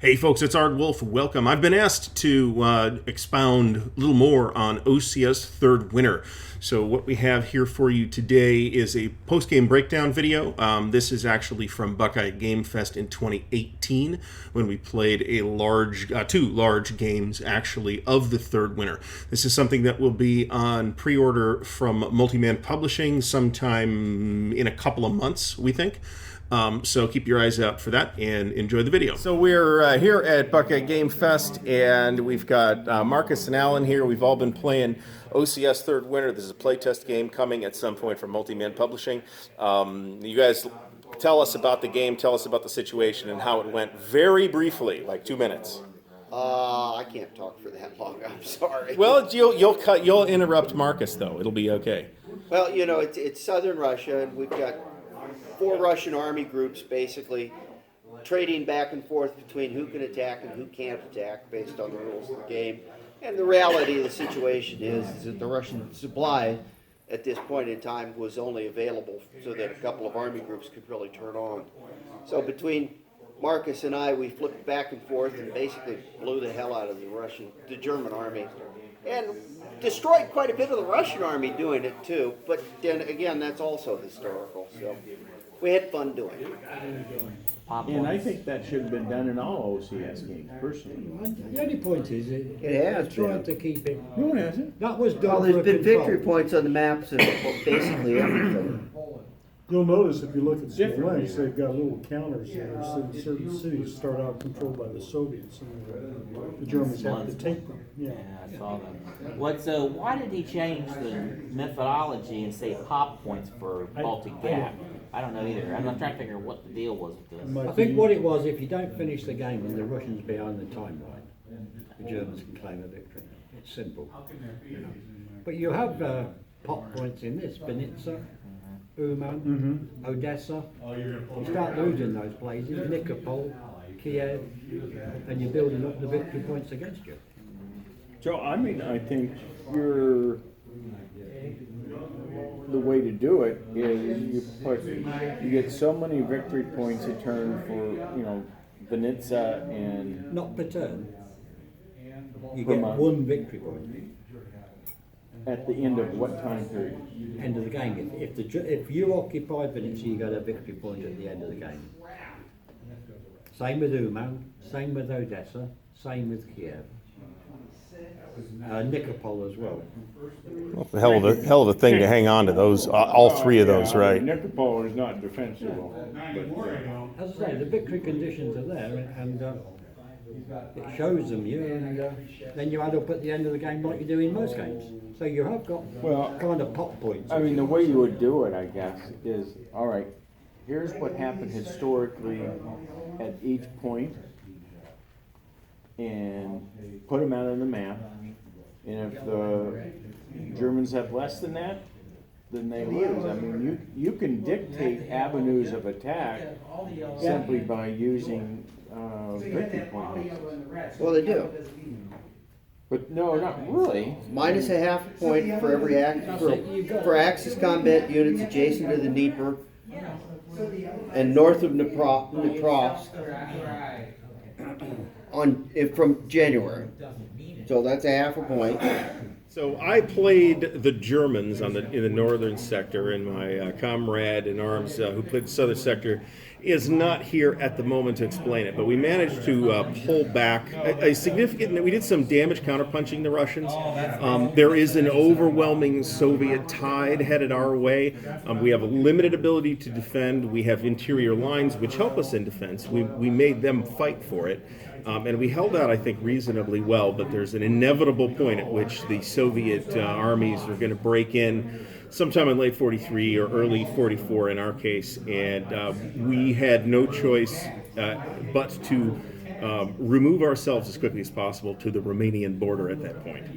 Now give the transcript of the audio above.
Hey folks, it's Ardwulf. Welcome. I've been asked to expound a little more on OCS Third Winter. So what we have here for you today is a post-game breakdown video. This is actually from Buckeye Game Fest in 2018 when we played two large games actually of the Third Winter. This is something that will be on pre-order from Multi-Man Publishing sometime in a couple of months, we think. So keep your eyes out for that and enjoy the video. So we're here at Buckeye Game Fest, and we've got Marcus and Alan here. We've all been playing OCS Third Winter. This is a playtest game coming at some point from Multi-Man Publishing. You guys tell us about the game, tell us about the situation and how it went very briefly, like 2 minutes. I can't talk for that long. I'm sorry. Well, you'll interrupt Marcus though. It'll be okay. Well, you know, it's southern Russia, and we've got 4 Russian army groups basically trading back and forth between who can attack and who can't attack based on the rules of the game. And the reality of the situation is that the Russian supply at this point in time was only available so that a couple of army groups could really turn on. So between Marcus and I, we flipped back and forth and basically blew the hell out of the German army. And destroyed quite a bit of the Russian army doing it too, but then again, that's also historical. So we had fun doing it. And I think that should have been done in all OCS games, personally. The only point is It has I tried been. to keep it. No, it hasn't. That was done Well, for there's a been control. victory points on the maps and basically everything. You'll notice if you look at Different. Smolensk, they've got little counters there. So certain cities start out controlled by the Soviets, and the Germans have to take them. Yeah. I saw that. Why did he change the methodology and say pop points for Baltic Gap? I don't know either. I'm not trying to figure out what the deal was with this. Might I think be- what it was, if you don't finish the game and the Russians behind the timeline, the Germans can claim a victory. It's simple. You know. But you have pop points in this, Vinitsa, Uman, Odessa. You start losing those places, Nikopol, Kiev, and you're building up the victory points against you. So, I mean, I think the way to do it is you get so many victory points a turn for, Vinitsa and Not per turn. You Per get month. 1 victory point. at the end of what time period? End of the game. If you occupy Vinitsa, you get a victory point at the end of the game. Same with Uman, same with Odessa, same with Kiev. Nikopol as well. Hell of a thing to hang on to those, all 3 of those, right? Nikopol is not defensible. As I say, the victory conditions are there, and it shows them you, and then you add up at the end of the game like you do in most games. So you have got kind of pop points. I mean, the way you would do it, I guess, is, all right, here's what happened historically at each point, and put them out on the map. And if the Germans have less than that, then they lose. I mean, you can dictate avenues of attack simply by using victory points. Well, they do. But no, not really. Minus a half a point for every for Axis combat units adjacent to the Dnieper and north of Dnipropetrovsk from January. So that's a half a point. So I played the Germans in the northern sector, and my comrade in arms who played the southern sector is not here at the moment to explain it. But we managed to pull back a significant. We did some damage counterpunching the Russians. There is an overwhelming Soviet tide headed our way. We have a limited ability to defend. We have interior lines which help us in defense. We made them fight for it. And we held out, I think, reasonably well, but there's an inevitable point at which the Soviet armies are going to break in sometime in late 43 or early 44 in our case, and we had no choice but to remove ourselves as quickly as possible to the Romanian border at that point.